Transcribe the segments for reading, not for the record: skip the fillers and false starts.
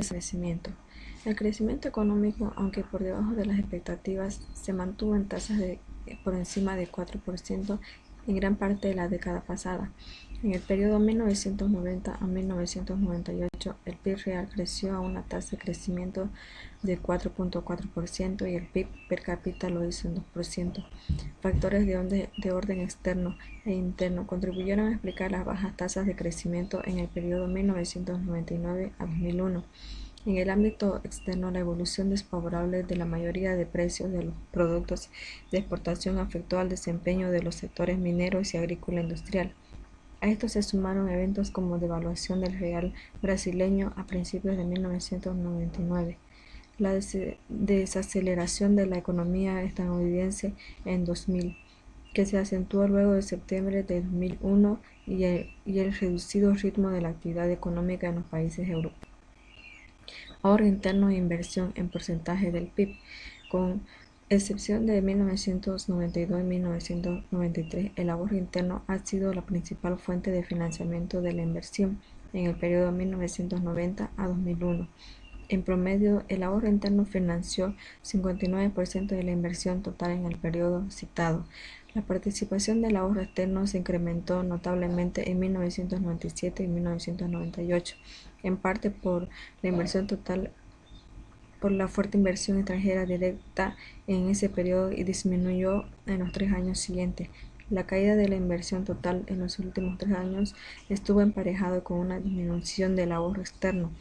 crecimiento. El crecimiento económico, aunque por debajo de las expectativas, se mantuvo en tasas por encima de 4% en gran parte de la década pasada. En el periodo 1990 a 1998, el PIB real creció a una tasa de crecimiento de 4.4% y el PIB per cápita lo hizo en 2%. Factores de orden externo e interno contribuyeron a explicar las bajas tasas de crecimiento en el periodo 1999 a 2001. En el ámbito externo, la evolución desfavorable de la mayoría de precios de los productos de exportación afectó al desempeño de los sectores mineros y agrícola industrial. A esto se sumaron eventos como devaluación del real brasileño a principios de 1999, la desaceleración de la economía estadounidense en 2000, que se acentuó luego de septiembre de 2001 y el reducido ritmo de la actividad económica en los países europeos. Ahorro interno e inversión en porcentaje del PIB, con excepción de 1992 y 1993, el ahorro interno ha sido la principal fuente de financiamiento de la inversión en el periodo 1990 a 2001. En promedio, el ahorro interno financió 59% de la inversión total en el periodo citado. La participación del ahorro externo se incrementó notablemente en 1997 y 1998, en parte por la inversión total por la fuerte inversión extranjera directa en ese periodo y disminuyó en los 3 años siguientes. La caída de la inversión total en los últimos 3 años estuvo emparejado con una disminución del ahorro externo,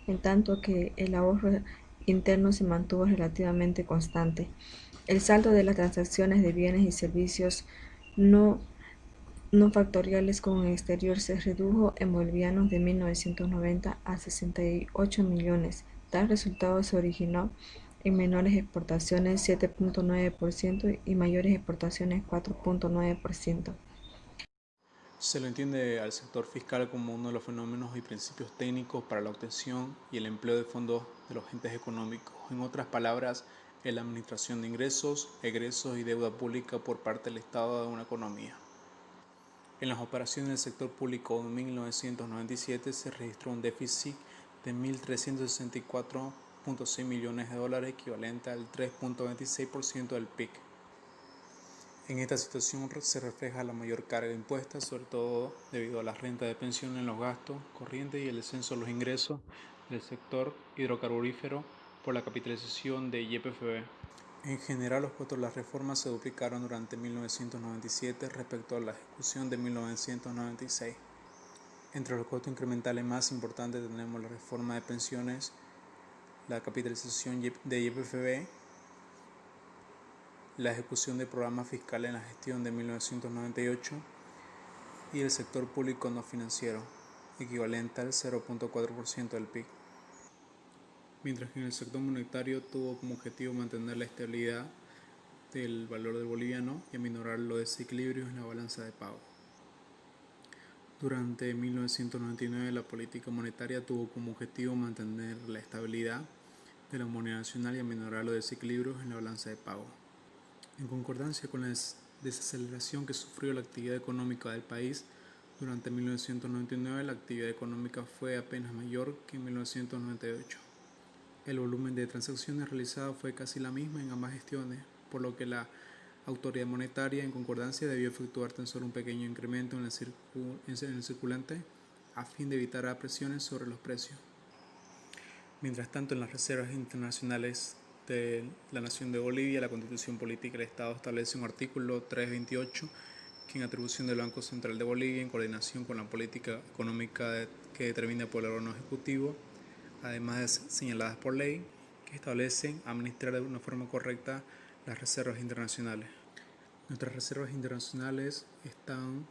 en tanto que el ahorro interno se mantuvo relativamente constante. El saldo de las transacciones de bienes y servicios no factoriales con el exterior se redujo en bolivianos de 1990 a 68 millones. Tal resultado se originó en menores exportaciones 7.9% y mayores exportaciones 4.9%. Se lo entiende al sector fiscal como uno de los fenómenos y principios técnicos para la obtención y el empleo de fondos de los entes económicos. En otras palabras, es la administración de ingresos, egresos y deuda pública por parte del Estado de una economía. En las operaciones del sector público en 1997 se registró un déficit de 1.364.6 millones de dólares, equivalente al 3.26% del PIB. En esta situación se refleja la mayor carga impuesta, sobre todo debido a la renta de pensión en los gastos corrientes y el descenso de los ingresos del sector hidrocarburífero por la capitalización de YPFB. En general, los costos de las reformas se duplicaron durante 1997 respecto a la ejecución de 1996. Entre los costos incrementales más importantes tenemos la reforma de pensiones, la capitalización de YPFB, la ejecución de programas fiscales en la gestión de 1998 y el sector público no financiero, equivalente al 0.4% del PIB. Mientras que en el sector monetario tuvo como objetivo mantener la estabilidad del valor del boliviano y aminorar los desequilibrios en la balanza de pago. Durante 1999 la política monetaria tuvo como objetivo mantener la estabilidad de la moneda nacional y aminorar los desequilibrios en la balanza de pago. En concordancia con la desaceleración que sufrió la actividad económica del país, durante 1999 la actividad económica fue apenas mayor que en 1998. El volumen de transacciones realizadas fue casi la misma en ambas gestiones, por lo que la autoridad monetaria en concordancia debió efectuar tan solo un pequeño incremento en el circulante a fin de evitar presiones sobre los precios. Mientras tanto, en las reservas internacionales de la Nación de Bolivia, la Constitución Política del Estado establece un artículo 328 que en atribución del Banco Central de Bolivia, en coordinación con la política económica que determina por el órgano ejecutivo, además de señaladas por ley, que establecen administrar de una forma correcta las reservas internacionales. Nuestras reservas internacionales están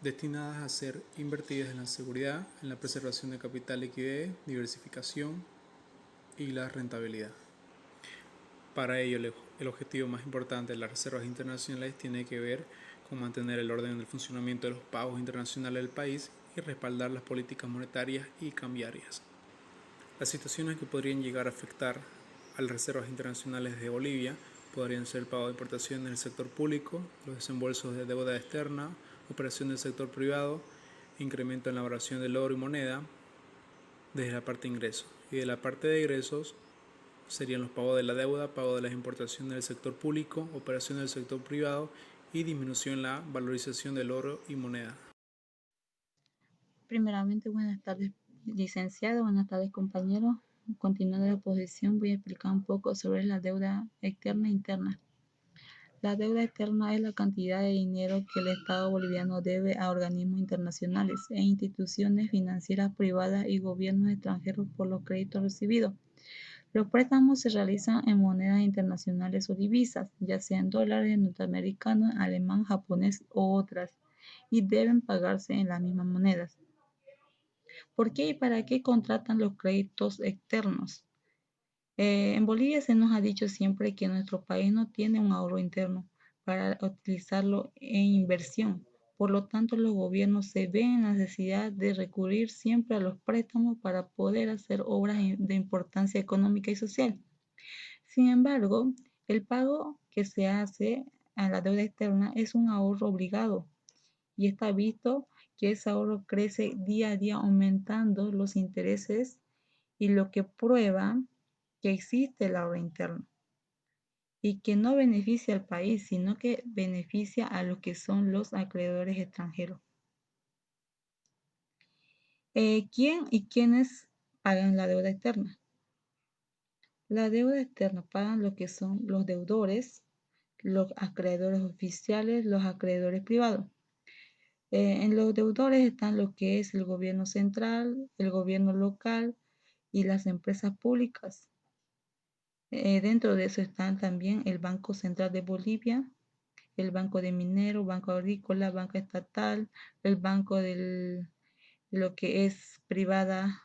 destinadas a ser invertidas en la seguridad, en la preservación de capital, liquidez, diversificación y la rentabilidad. Para ello, el objetivo más importante de las reservas internacionales tiene que ver con mantener el orden del funcionamiento de los pagos internacionales del país y respaldar las políticas monetarias y cambiarias. Las situaciones que podrían llegar a afectar a las reservas internacionales de Bolivia podrían ser el pago de importaciones en el sector público, los desembolsos de deuda externa, operación del sector privado, incremento en la variación del oro y moneda, desde la parte de ingresos. Y de la parte de egresos serían los pagos de la deuda, pago de las importaciones del sector público, operaciones del sector privado y disminución en la valorización del oro y moneda. Primeramente, buenas tardes, licenciado, buenas tardes, compañeros. Continuando la exposición, voy a explicar un poco sobre la deuda externa e interna. La deuda externa es la cantidad de dinero que el Estado boliviano debe a organismos internacionales e instituciones financieras privadas y gobiernos extranjeros por los créditos recibidos. Los préstamos se realizan en monedas internacionales o divisas, ya sean dólares norteamericanos, alemán, japonés o otras, y deben pagarse en las mismas monedas. ¿Por qué y para qué contratan los créditos externos? En Bolivia se nos ha dicho siempre que nuestro país no tiene un ahorro interno para utilizarlo en inversión. Por lo tanto, los gobiernos se ven en la necesidad de recurrir siempre a los préstamos para poder hacer obras de importancia económica y social. Sin embargo, el pago que se hace a la deuda externa es un ahorro obligado y está visto que ese ahorro crece día a día aumentando los intereses y lo que prueba que existe el ahorro interno y que no beneficia al país, sino que beneficia a lo que son los acreedores extranjeros. ¿Quién y quiénes pagan la deuda externa? La deuda externa pagan lo que son los deudores, los acreedores oficiales, los acreedores privados. En los deudores están lo que es el gobierno central, el gobierno local y las empresas públicas. Dentro de eso están también el Banco Central de Bolivia, el Banco de Minero, Banco Agrícola, Banco Estatal, el Banco de lo que es privada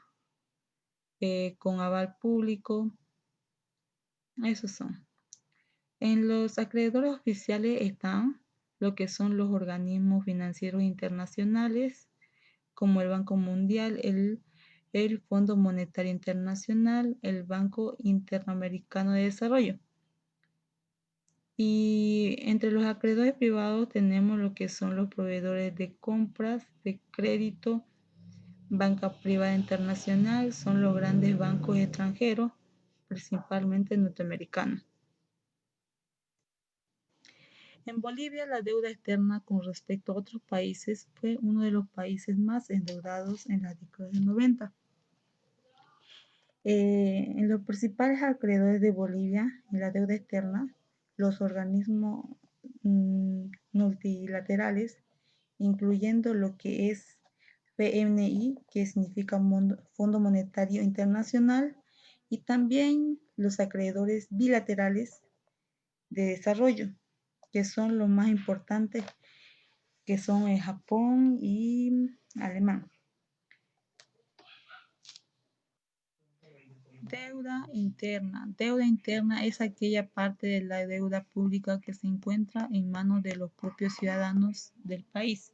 con aval público. Esos son. En los acreedores oficiales están lo que son los organismos financieros internacionales, como el Banco Mundial, el Fondo Monetario Internacional, el Banco Interamericano de Desarrollo. Y entre los acreedores privados tenemos lo que son los proveedores de compras, de crédito, banca privada internacional, son los grandes bancos extranjeros, principalmente norteamericanos. En Bolivia, la deuda externa con respecto a otros países fue uno de los países más endeudados en la década de 90. En los principales acreedores de Bolivia, en la deuda externa, los organismos multilaterales, incluyendo lo que es FMI, que significa Fondo Monetario Internacional, y también los acreedores bilaterales de desarrollo, que son los más importantes, que son Japón y Alemania. Deuda interna. Deuda interna es aquella parte de la deuda pública que se encuentra en manos de los propios ciudadanos del país.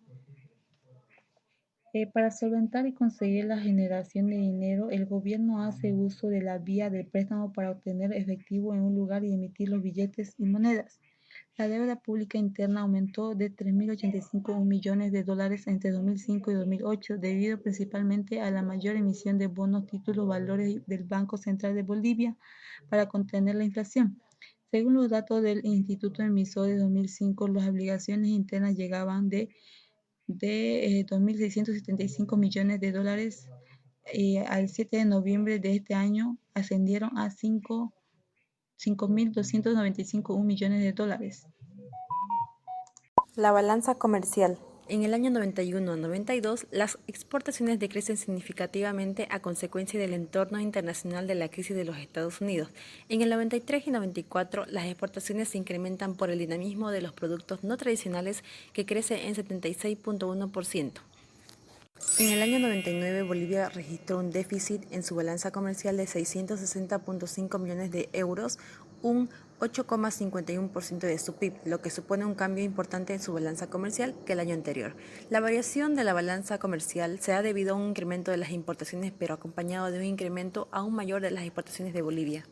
Para solventar y conseguir la generación de dinero, el gobierno hace uso de la vía del préstamo para obtener efectivo en un lugar y emitir los billetes y monedas. La deuda pública interna aumentó de 3.085 millones de dólares entre 2005 y 2008, debido principalmente a la mayor emisión de bonos, títulos, valores del Banco Central de Bolivia para contener la inflación. Según los datos del Instituto Emisor de 2005, las obligaciones internas llegaban de 2.675 millones de dólares. Al 7 de noviembre de este año ascendieron a 5.295 millones de dólares. La balanza comercial. En el año 91-92, las exportaciones decrecen significativamente a consecuencia del entorno internacional de la crisis de los Estados Unidos. En el 93 y 94, las exportaciones se incrementan por el dinamismo de los productos no tradicionales, que crece en 76.1%. En el año 99, Bolivia registró un déficit en su balanza comercial de 660.5 millones de euros, un 8,51% de su PIB, lo que supone un cambio importante en su balanza comercial que el año anterior. La variación de la balanza comercial se ha debido a un incremento de las importaciones, pero acompañado de un incremento aún mayor de las exportaciones de Bolivia.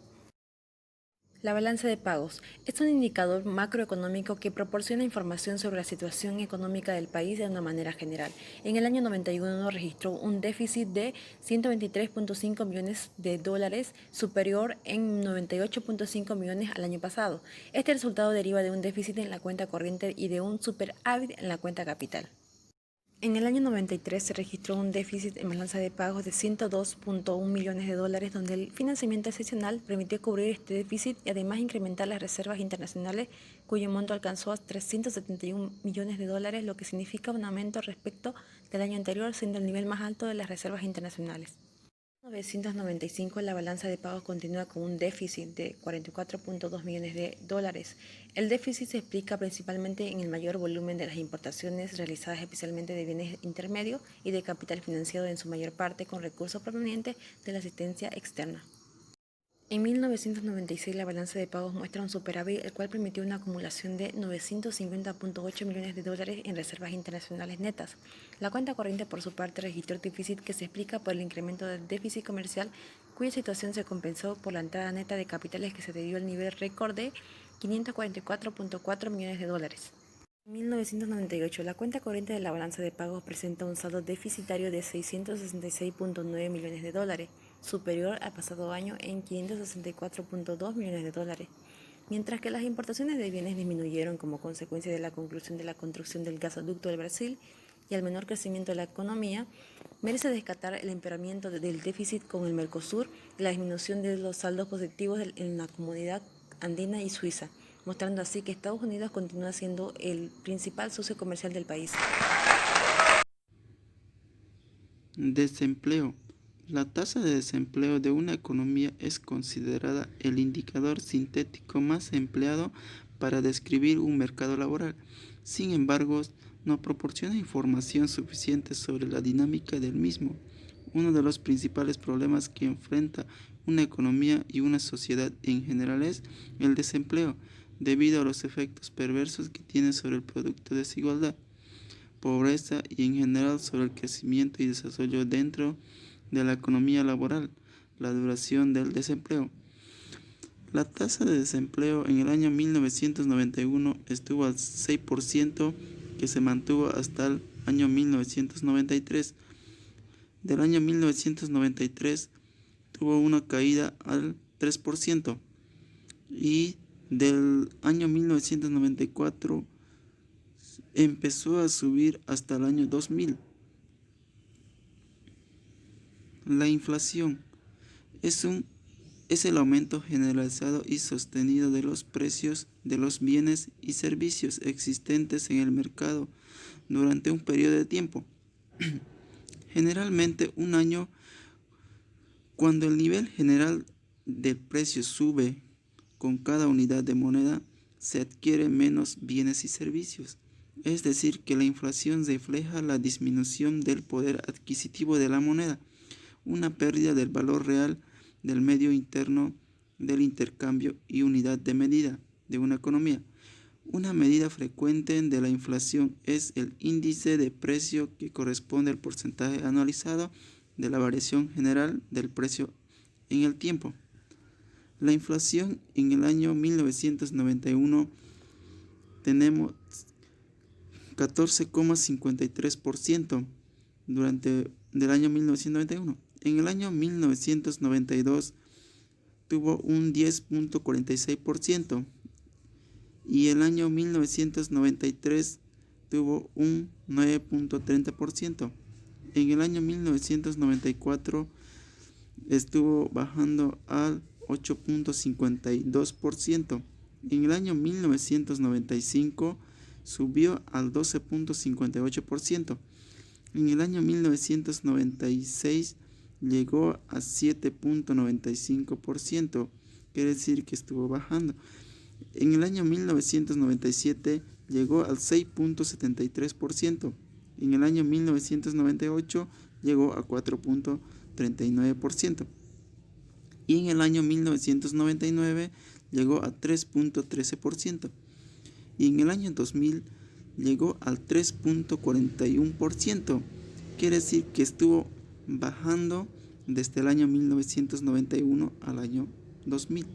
La balanza de pagos es un indicador macroeconómico que proporciona información sobre la situación económica del país de una manera general. En el año 91 registró un déficit de 123.5 millones de dólares, superior en 98.5 millones al año pasado. Este resultado deriva de un déficit en la cuenta corriente y de un superávit en la cuenta capital. En el año 93 se registró un déficit en balanza de pagos de 102.1 millones de dólares, donde el financiamiento excepcional permitió cubrir este déficit y además incrementar las reservas internacionales, cuyo monto alcanzó a 371 millones de dólares, lo que significa un aumento respecto del año anterior, siendo el nivel más alto de las reservas internacionales. En 1995 la balanza de pagos continúa con un déficit de 44.2 millones de dólares. El déficit se explica principalmente en el mayor volumen de las importaciones realizadas especialmente de bienes intermedios y de capital financiado en su mayor parte con recursos provenientes de la asistencia externa. En 1996 la balanza de pagos muestra un superávit, el cual permitió una acumulación de 950.8 millones de dólares en reservas internacionales netas. La cuenta corriente, por su parte, registró el déficit que se explica por el incremento del déficit comercial, cuya situación se compensó por la entrada neta de capitales que se debió al nivel récord de 544.4 millones de dólares. En 1998, la cuenta corriente de la balanza de pagos presenta un saldo deficitario de 666.9 millones de dólares, superior al pasado año en 564.2 millones de dólares. Mientras que las importaciones de bienes disminuyeron como consecuencia de la conclusión de la construcción del gasoducto del Brasil y al menor crecimiento de la economía, merece destacar el empeoramiento del déficit con el Mercosur y la disminución de los saldos positivos en la Comunidad Andina y Suiza, mostrando así que Estados Unidos continúa siendo el principal socio comercial del país. Desempleo. La tasa de desempleo de una economía es considerada el indicador sintético más empleado para describir un mercado laboral. Sin embargo, no proporciona información suficiente sobre la dinámica del mismo. Uno de los principales problemas que enfrenta una economía y una sociedad en general es el desempleo, debido a los efectos perversos que tiene sobre el producto de desigualdad, pobreza y en general sobre el crecimiento y desarrollo dentro de la economía laboral. La duración del desempleo. La tasa de desempleo en el año 1991 estuvo al 6%, que se mantuvo hasta el año 1993. Del año 1993 tuvo una caída al 3% y del año 1994 empezó a subir hasta el año 2000. La inflación es el aumento generalizado y sostenido de los precios de los bienes y servicios existentes en el mercado durante un periodo de tiempo, generalmente un año. Cuando el nivel general del precio sube con cada unidad de moneda, se adquieren menos bienes y servicios. Es decir, que la inflación refleja la disminución del poder adquisitivo de la moneda, una pérdida del valor real del medio interno del intercambio y unidad de medida de una economía. Una medida frecuente de la inflación es el índice de precio, que corresponde al porcentaje anualizado de la variación general del precio en el tiempo. La inflación en el año 1991 tenemos 14,53% durante del año 1991. En el año 1992 tuvo un 10,46% y el año 1993 tuvo un 9,30%. En el año 1994 estuvo bajando al 8,52%. En el año 1995 subió al 12,58%. En el año 1996 llegó a 7,95%, quiere decir que estuvo bajando. En el año 1997 llegó al 6,73%. En el año 1998 llegó a 4,39%. Y en el año 1999 llegó a 3,13%. Y en el año 2000 llegó al 3,41%. Quiere decir que estuvo bajando desde el año 1991 al año 2000.